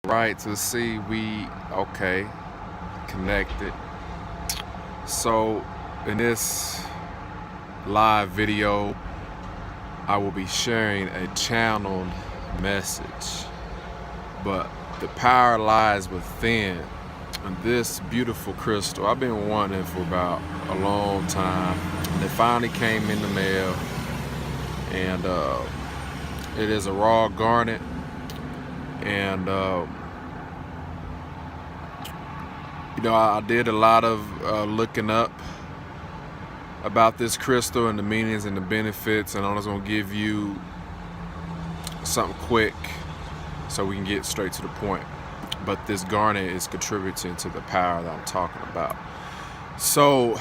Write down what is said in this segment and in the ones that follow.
Right, to see we okay connected. So in this live video, I will be sharing a channeled message, but the power lies within. And this beautiful crystal, I've been wanting it for about a long time, and it finally came in the mail. And it is a raw garnet, and I did a lot of looking up about this crystal and the meanings and the benefits, and I'm just gonna give you something quick so we can get straight to the point. But this garnet is contributing to the power that I'm talking about. So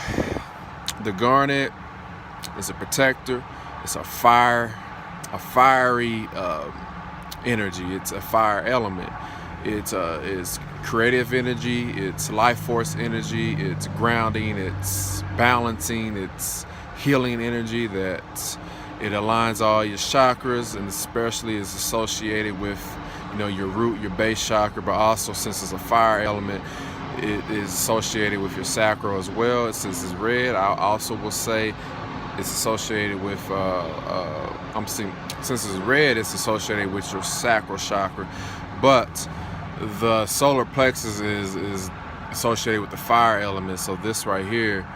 the garnet is a protector. It's a fiery energy. It's a fire element. It's creative energy. It's life force energy. It's grounding. It's balancing. It's healing energy. That it aligns all your chakras, and especially is associated with your root, your base chakra. But also, since it's a fire element, it is associated with your sacral as well. Since it's red, I also will say it's associated with since it's red, it's associated with your sacral chakra. But the solar plexus is associated with the fire element. So this right here,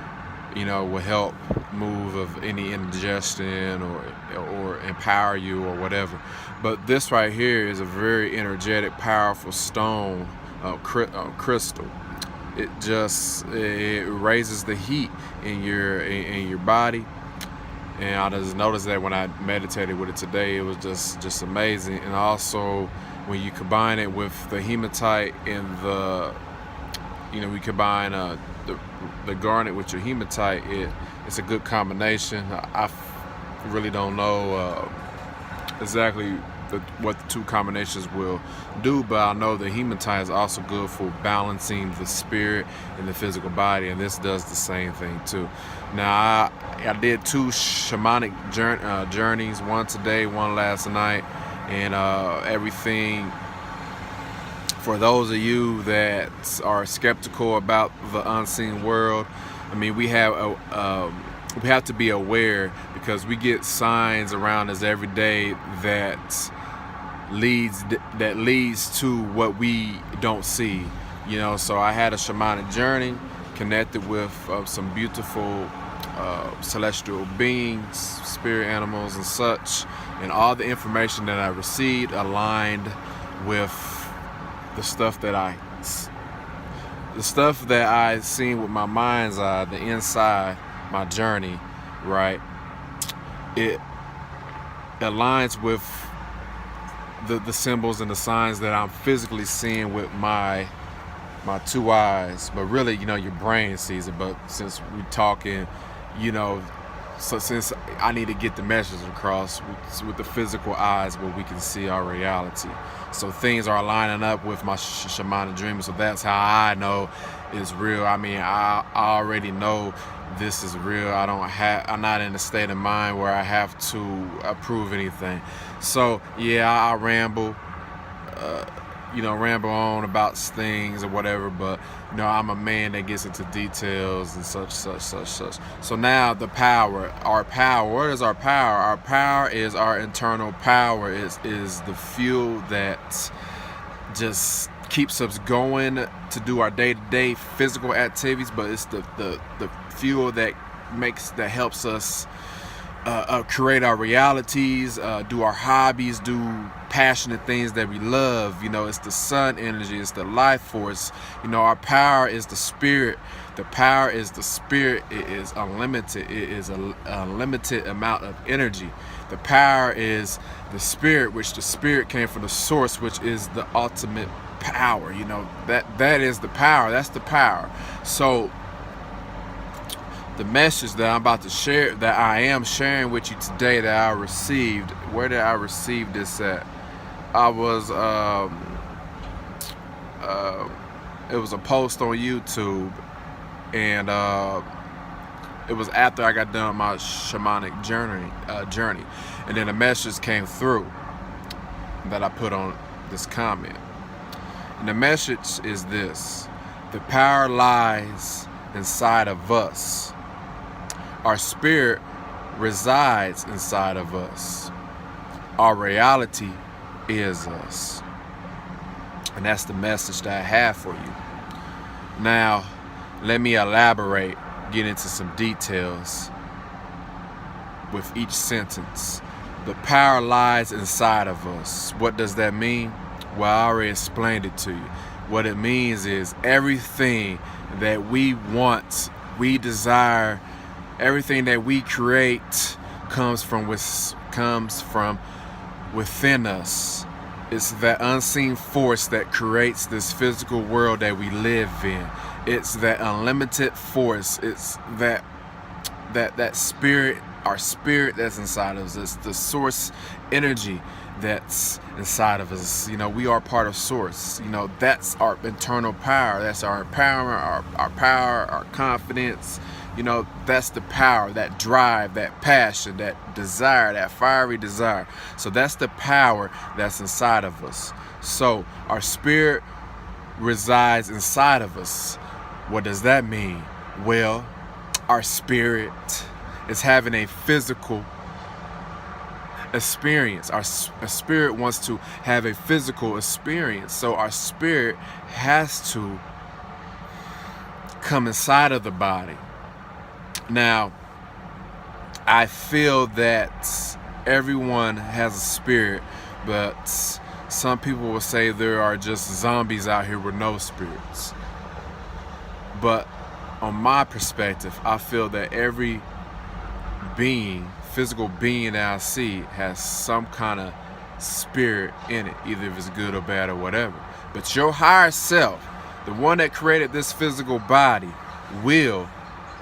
will help move of any indigestion or empower you or whatever. But this right here is a very energetic, powerful stone, crystal. It raises the heat in your body. And I just noticed that when I meditated with it today, it was just amazing. And also, when you combine it with the hematite and we combine the garnet with your hematite, it's a good combination. I really don't know exactly what the two combinations will do, but I know the hematite is also good for balancing the spirit and the physical body, and this does the same thing too. Now I did two shamanic journeys, one today, one last night, and everything. For those of you that are skeptical about the unseen world, we have to be aware, because we get signs around us every day that leads to what we don't see. So I had a shamanic journey, connected with some beautiful celestial beings, spirit animals and such, and all the information that I received aligned with the stuff that I seen with my mind's eye, the inside my journey, right? It aligns with the symbols and the signs that I'm physically seeing with my two eyes, but really, your brain sees it. But since we're talking, so since I need to get the message across with the physical eyes, where we can see our reality, so things are lining up with my shamanic dreaming. So that's how I know it's real. I already know this is real. I'm not in a state of mind where I have to prove anything. So yeah, I ramble on about things or whatever, but I'm a man that gets into details and such. So now the power, our power. What is our power? Our power is our internal power. Is the fuel that just keeps us going to do our day-to-day physical activities, but it's the fuel that helps us create our realities, do our hobbies, do passionate things that we love. It's the sun energy, it's the life force. Our power is the spirit. The power is the spirit. It is unlimited. It is a limited amount of energy. The power is the spirit, which the spirit came from the source, which is the ultimate power. That is the power. That's the power. So the message that I'm about to share, that I am sharing with you today, that I received. Where did I receive this at? I was it was a post on YouTube, and it was after I got done my shamanic journey, and then a message came through that I put on this comment. And the message is this: the power lies inside of us. Our spirit resides inside of us. Our reality is us. And that's the message that I have for you. Now, let me elaborate, get into some details with each sentence. The power lies inside of us. What does that mean? Well, I already explained it to you. What it means is everything that we want, we desire, everything that we create comes from within us. It's that unseen force that creates this physical world that we live in. It's that unlimited force. It's that spirit, our spirit that's inside of us. It's the source energy that's inside of us. You know, we are part of source. You know, that's our internal power. That's our empowerment, our power, our confidence. You know, that's the power, that drive, that passion, that desire, that fiery desire. So that's the power that's inside of us. So our spirit resides inside of us. What does that mean? Well, our spirit is having a physical experience. Our spirit wants to have a physical experience. So our spirit has to come inside of the body. Now, I feel that everyone has a spirit, but some people will say there are just zombies out here with no spirits. But on my perspective, I feel that every being, physical being that I see, has some kind of spirit in it, either if it's good or bad or whatever. But your higher self, the one that created this physical body, will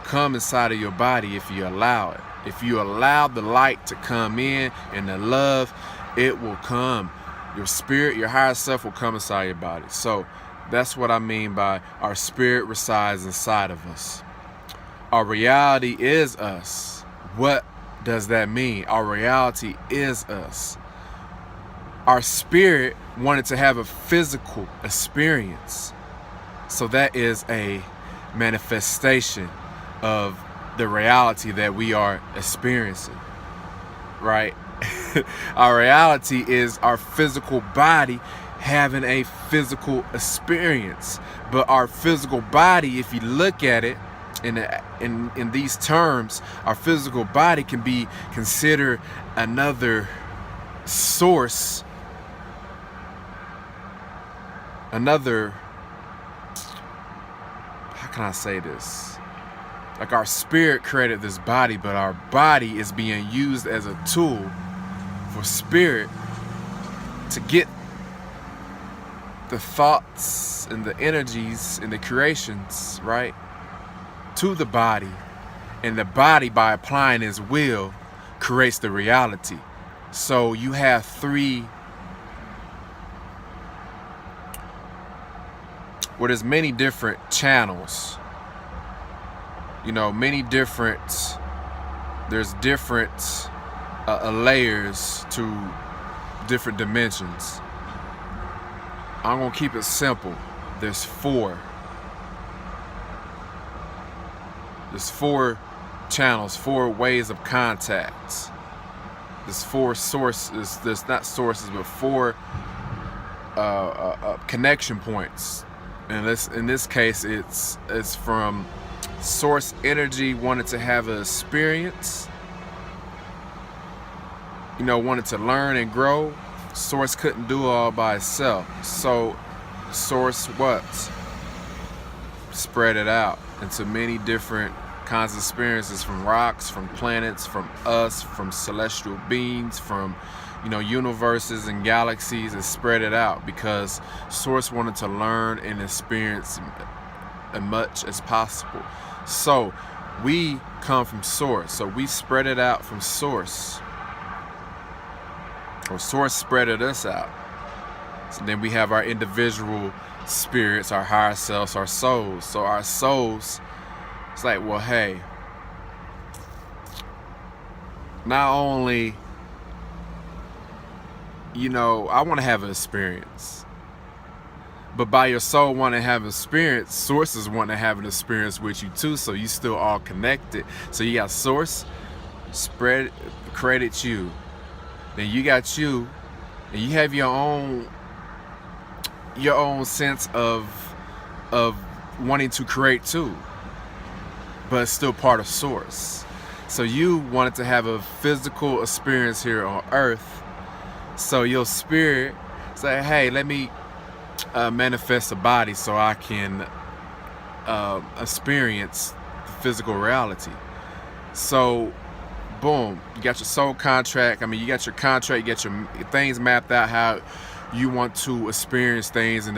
come inside of your body if you allow it. If you allow the light to come in and the love, it will come. Your spirit, your higher self will come inside your body. So that's what I mean by our spirit resides inside of us. Our reality is us. What does that mean? Our reality is us. Our spirit wanted to have a physical experience. So that is a manifestation of the reality that we are experiencing, right? Our reality is our physical body having a physical experience. But our physical body, if you look at it in these terms, our physical body can be considered another source, another, how can I say this? Like our spirit created this body, but our body is being used as a tool for spirit to get the thoughts and the energies and the creations, right, to the body. And the body, by applying its will, creates the reality. So you have there's many different channels. You know, there's different layers to different dimensions. I'm gonna keep it simple. There's four channels, 4 ways of contacts. There's 4 sources. There's not sources, but 4 connection points. And in this case, it's from source energy wanted to have an experience, you know, wanted to learn and grow. Source couldn't do it all by itself. So source what? Spread it out into many different kinds of experiences, from rocks, from planets, from us, from celestial beings, from, you know, universes and galaxies, and spread it out because source wanted to learn and experience as much as possible. So we come from source, so we spread it out from source, or source spreaded us out. So then we have our individual spirits, our higher selves, our souls. So our souls, it's like, well, hey, not only, you know, I want to have an experience, But by your soul wanting to have an experience, sources want to have an experience with you too. So you still all connected. So you got source, spread, credit you. Then you got you, and you have your own sense of wanting to create too, but it's still part of source. So you wanted to have a physical experience here on earth, so your spirit say, hey, let me manifest a body so I can experience the physical reality. So boom, you got your soul contract. I mean, you got your contract, you got your things mapped out, how you want to experience things, and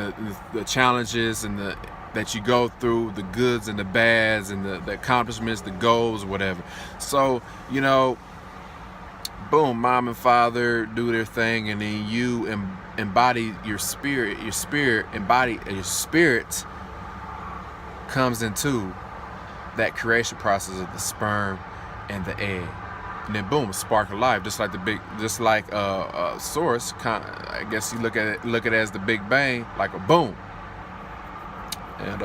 the challenges and that you go through, the goods and the bads, and the accomplishments, the goals, whatever. So, you know, boom, mom and father do their thing, and then you embody your spirit comes into that creation process of the sperm and the egg. And then boom, spark of life, just like source. I guess you look at it as the Big Bang, like a boom. And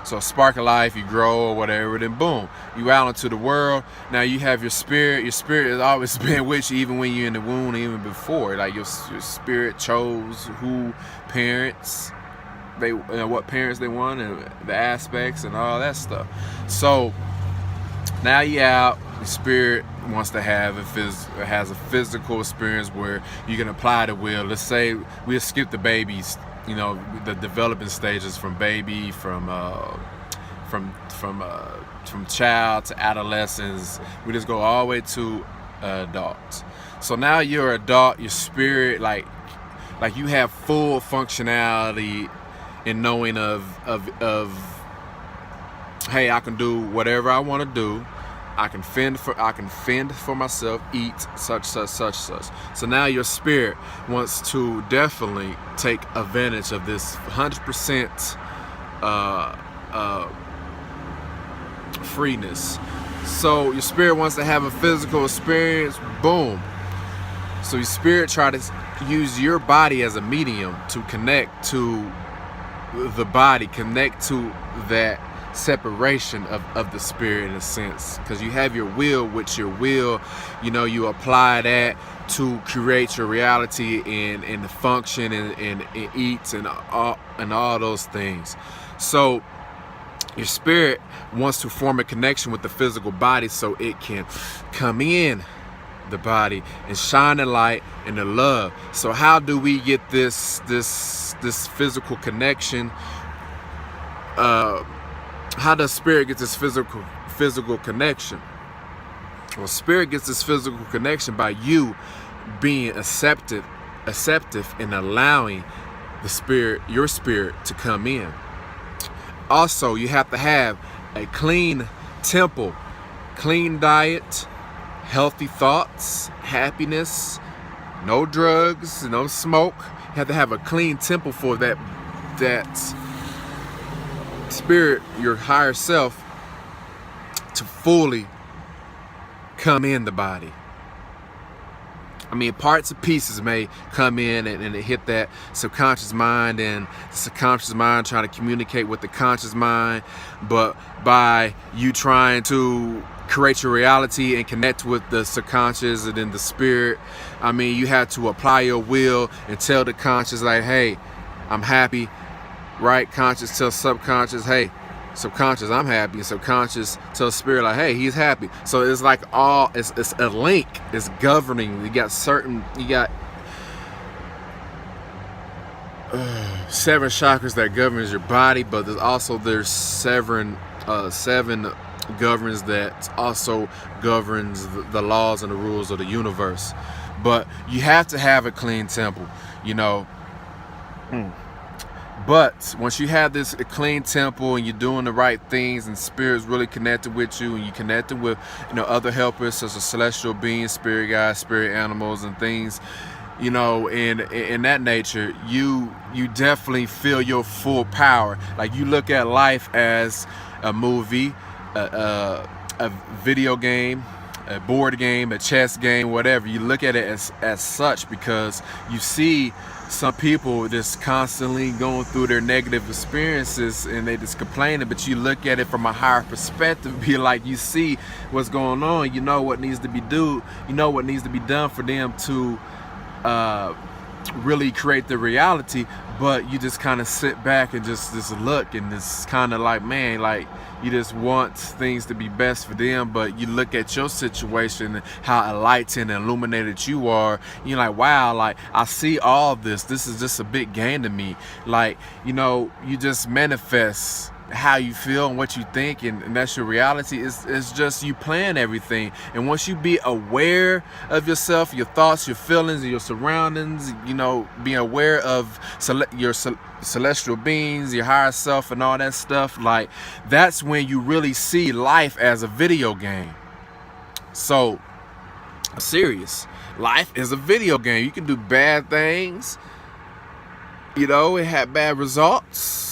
so spark of life, you grow or whatever, then boom, you out into the world. Now you have your spirit. Your spirit has always been with you, even when you're in the womb, even before. Like your spirit chose who parents what parents they want, and the aspects and all that stuff. So now you out. The spirit wants to have has a physical experience where you can apply the will. Let's say we'll skip the babies, you know, the developing stages from baby, from child to adolescence. We just go all the way to adult. So now you're adult. Your spirit, like you have full functionality in knowing of hey, I can do whatever I want to do. I can fend for myself, eat such. So now your spirit wants to definitely take advantage of this 100% freeness. So your spirit wants to have a physical experience. Boom. So your spirit try to use your body as a medium to connect to the body, connect to that separation of the spirit, in a sense, because you have your will. With your will, you know, you apply that to create your reality and the function and eats and all those things. So your spirit wants to form a connection with the physical body so it can come in the body and shine the light and the love. So how do we get this physical connection? How does spirit get this physical connection? Well, spirit gets this physical connection by you being acceptive and allowing your spirit to come in. Also, you have to have a clean temple, clean diet, healthy thoughts, happiness, no drugs, no smoke. You have to have a clean temple for that spirit, your higher self, to fully come in the body. I mean, parts and pieces may come in and it hit that subconscious mind, and the subconscious mind trying to communicate with the conscious mind. But by you trying to create your reality and connect with the subconscious and then the spirit, I mean, you have to apply your will and tell the conscious, like, hey, I'm happy. Right? Conscious tells subconscious, hey, subconscious, I'm happy. And subconscious tells spirit, like, hey, he's happy. So it's like it's a link. It's governing. You got 7 chakras that governs your body, but there's 7 governs that also governs the laws and the rules of the universe. But you have to have a clean temple, you know. But once you have this clean temple and you're doing the right things and spirit's really connected with you, and you connected with, you know, other helpers such as celestial beings, spirit guides, spirit animals and things, you know, in that nature, you definitely feel your full power. Like, you look at life as a movie, a video game, a board game, a chess game, whatever. You look at it as such, because you see some people just constantly going through their negative experiences and they just complaining, but you look at it from a higher perspective, be like, you see what's going on, you know what needs to be done for them to really create the reality. But you just kind of sit back and just look, and it's kind of like, man, like you just want things to be best for them, but you look at your situation and how enlightened and illuminated you are, you're like, wow, like I see all this is just a big gain to me. Like, you know, you just manifest how you feel and what you think, and that's your reality. It's just you plan everything. And once you be aware of yourself, your thoughts, your feelings, and your surroundings, you know, being aware of your celestial beings, your higher self, and all that stuff, like that's when you really see life as a video game. So I'm serious. Life is a video game. You can do bad things, you know, it had bad results.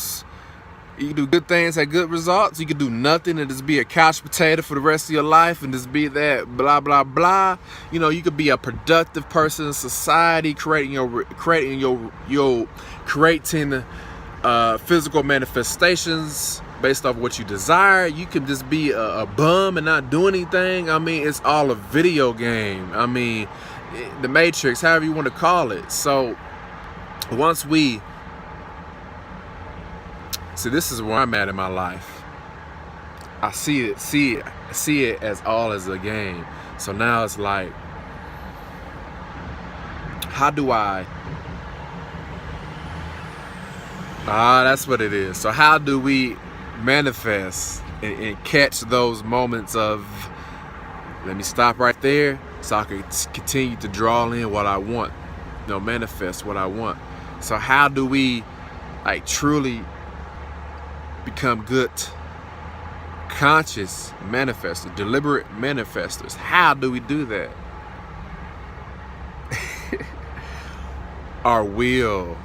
You can do good things, have good results. You can do nothing and just be a couch potato for the rest of your life and just be that blah, blah, blah. You know, you could be a productive person in society, creating physical manifestations based off what you desire. You can just be a bum and not do anything. I mean, it's all a video game. I mean, the Matrix, however you want to call it. So once we see, this is where I'm at in my life. I see it as all as a game. So now it's like, how do I? That's what it is. So how do we manifest and catch those moments of, let me stop right there so I can continue to draw in what I want, you know, manifest what I want. So how do we like truly become good, conscious manifestors, deliberate manifestors? How do we do that? Our will.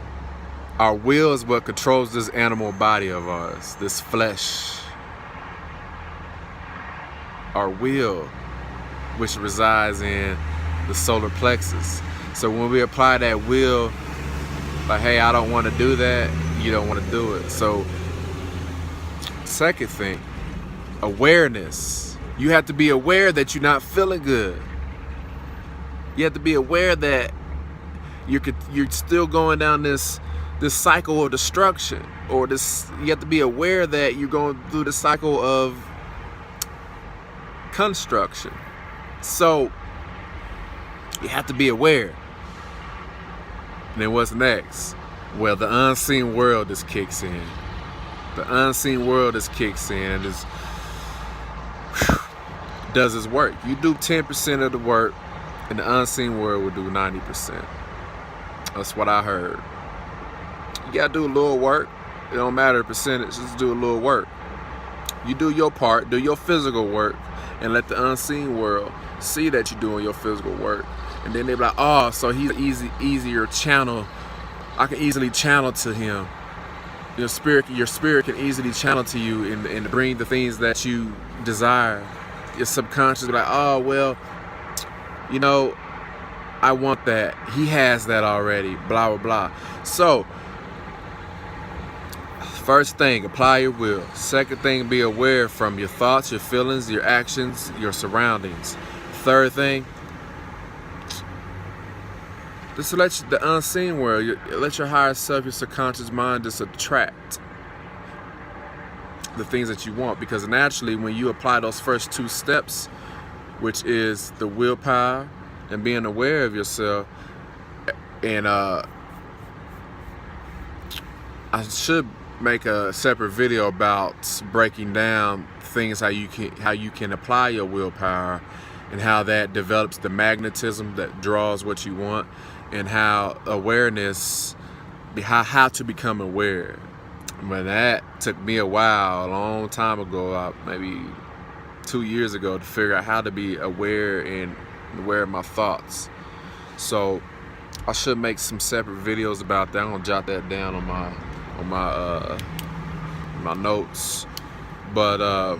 Our will is what controls this animal body of ours, this flesh. Our will, which resides in the solar plexus. So when we apply that will, like, hey, I don't want to do that, you don't want to do it. So second thing, awareness. You have to be aware that you're not feeling good. You have to be aware that you're still going down this cycle of destruction, or this. You have to be aware that you're going through the cycle of construction. So you have to be aware. And then what's next? Well, the unseen world just kicks in. The unseen world just kicks in and just does its work. You do 10% of the work, and the unseen world will do 90%. That's what I heard. You gotta do a little work. It don't matter the percentage, just do a little work. You do your part, do your physical work, and let the unseen world see that you're doing your physical work. And then they're like, oh, so he's an easier channel. I can easily channel to him. Your spirit can easily channel to you and bring the things that you desire. Your subconscious be like, oh, well, you know, I want that. He has that already, blah, blah, blah. So, first thing, apply your will. Second thing, be aware from your thoughts, your feelings, your actions, your surroundings. Third thing, just let the unseen world, let your higher self, your subconscious mind just attract the things that you want. Because naturally, when you apply those first two steps, which is the willpower and being aware of yourself, and I should make a separate video about breaking down things, how you can apply your willpower and how that develops the magnetism that draws what you want, and how awareness, how to become aware. But that took me a while, a long time ago, maybe 2 years ago, to figure out how to be aware and aware of my thoughts. So I should make some separate videos about that. I'm gonna jot that down on my notes. But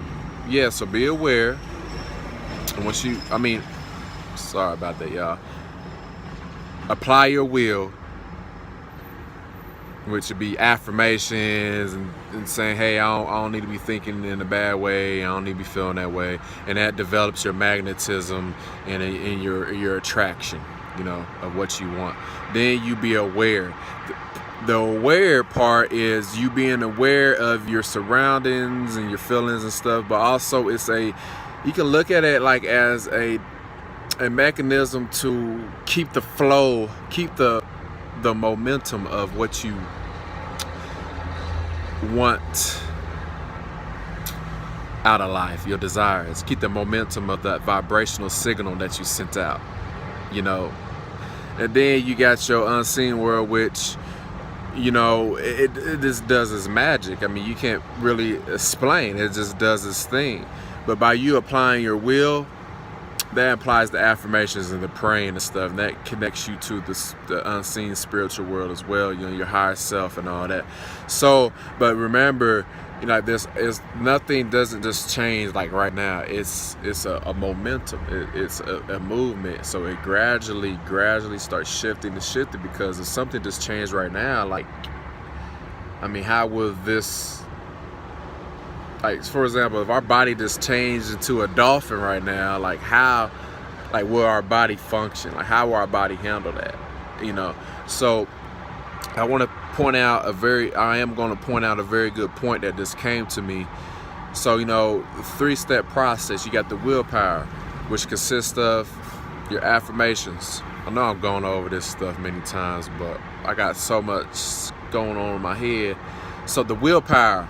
yeah, so be aware. And once sorry about that, y'all. Apply your will which would be affirmations and saying, hey, I don't need to be thinking in a bad way, I don't need to be feeling that way, and that develops your magnetism and in your attraction, you know, of what you want. Then you be aware. The aware part is you being aware of your surroundings and your feelings and stuff, but also you can look at it like as a mechanism to keep the flow, keep the momentum of what you want out of life, your desires. Keep the momentum of that vibrational signal that you sent out, you know. And then you got your unseen world, which, you know, it just does its magic. I mean, you can't really explain. It just does its thing. But by you applying your will, that implies the affirmations and the praying and stuff, and that connects you to the unseen spiritual world as well, you know, your higher self and all that. So, but remember, you know, nothing doesn't just change like right now. It's a momentum. It's a movement. So it gradually starts shifting because if something just changed right now, like, I mean, how will this, like, for example, if our body just changed into a dolphin right now, like, how, like, will our body function? Like, how will our body handle that? You know? So I am going to point out a very good point that just came to me. So, you know, 3-step process. You got the willpower, which consists of your affirmations. I know I'm going over this stuff many times, but I got so much going on in my head. So the willpower,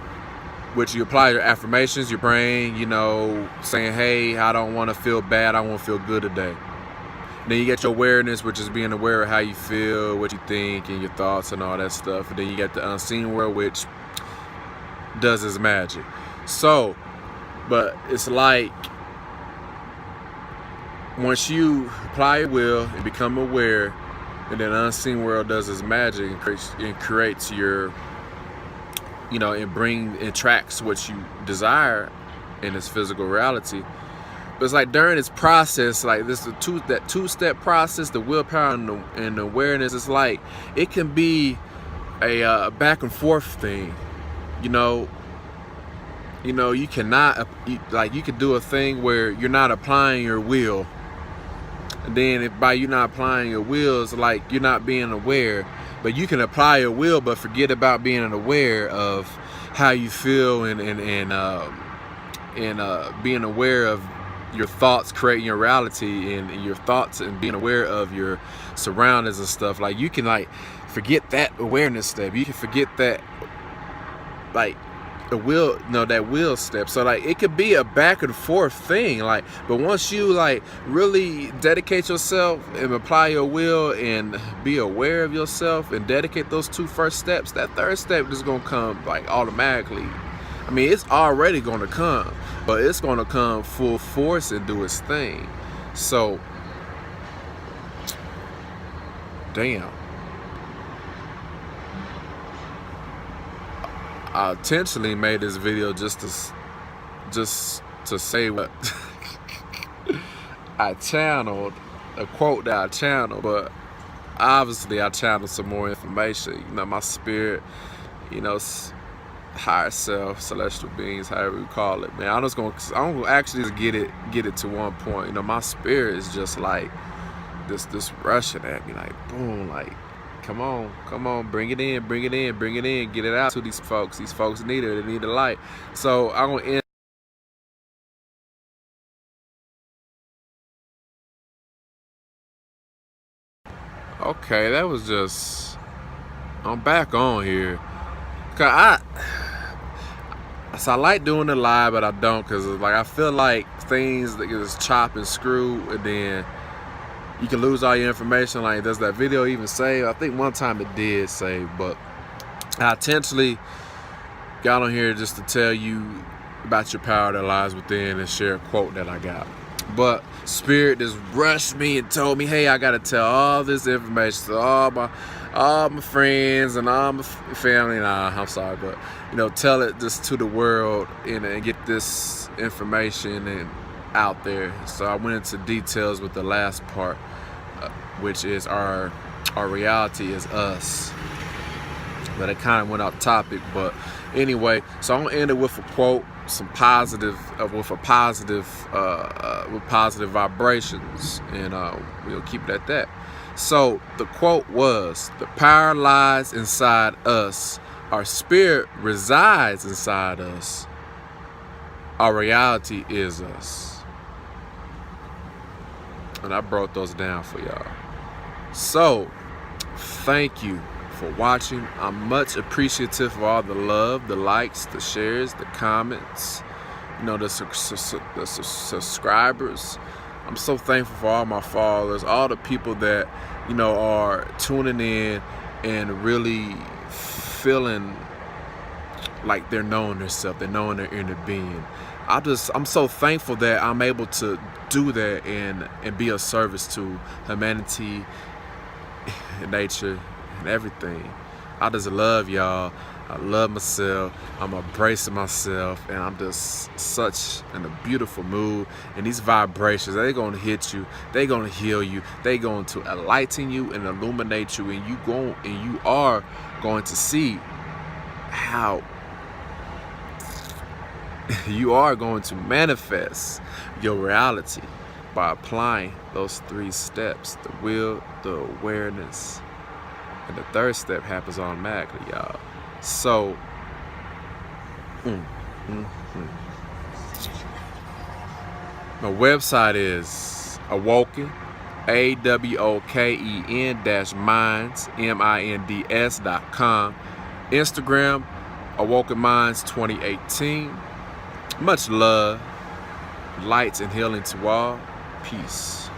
which you apply your affirmations, your brain, you know, saying, hey, I don't want to feel bad, I want to feel good today. Then you get your awareness, which is being aware of how you feel, what you think, and your thoughts and all that stuff. And then you get the unseen world, which does its magic. So, but it's like, once you apply your will and become aware, and then the unseen world does its magic and creates your, you know, and tracks what you desire in this physical reality. But it's like during this process, like that two-step process, the willpower and the awareness, it's like it can be a back and forth thing. You know, you cannot, like, you could do a thing where you're not applying your will. And then if by you not applying your will, it's like you're not being aware. But you can apply your will, but forget about being aware of how you feel and being aware of your thoughts creating your reality, and your thoughts and being aware of your surroundings and stuff. Like, you can, like, forget that awareness step. You can forget that, like, that will step. So, like, it could be a back and forth thing, like, but once you, like, really dedicate yourself and apply your will and be aware of yourself and dedicate those 2 first steps, that 3rd step is gonna come, like, automatically. I mean, it's already gonna come, but it's gonna come full force and do its thing. So, damn. I intentionally made this video just to say what I channeled, a quote that I channeled, but obviously I channeled some more information. You know, my spirit, you know, higher self, celestial beings, however you call it, man. I'm gonna actually just get it to one point. You know, my spirit is just like this rushing at me, like, boom, like, come on, bring it in, get it out to these folks. These folks need it, they need the light. So I'm gonna end. Okay, that was just, I'm back on here. Cause I like doing the live, but I don't, cause like I feel like things that just chop and screw, and then you can lose all your information. Like, does that video even save? I think one time it did save, but I intentionally got on here just to tell you about your power that lies within and share a quote that I got. But Spirit just rushed me and told me, hey, I gotta tell all this information to all my friends and all my family. Nah, I'm sorry, but you know, tell it just to the world and get this information and out there. So I went into details with the last part, which is our reality is us. But it kind of went off topic. But anyway, so I'm gonna end it with a quote, some positive, with positive vibrations, and we'll keep it at that. So the quote was, "The power lies inside us. Our spirit resides inside us. Our reality is us." And I brought those down for y'all. So thank you for watching. I'm much appreciative of all the love, the likes, the shares, the comments, the subscribers. I'm so thankful for all my followers, all the people that are tuning in and really feeling like they're knowing themselves, they're knowing their inner being. I'm so thankful that I'm able to do that and be of service to humanity, nature, and everything. I just love y'all. I love myself. I'm embracing myself, and I'm just such in a beautiful mood. And these vibrations, they're gonna hit you. They're gonna heal you. They're going to enlighten you and illuminate you, and you are going to see how you are going to manifest your reality by applying those 3 steps: the will, the awareness, and the third step happens automatically, y'all. So, my website is Awoken, AWOKEN-minds, MINDS.com. Instagram, Awoken Minds 2018. Much love, lights, and healing to all. Peace.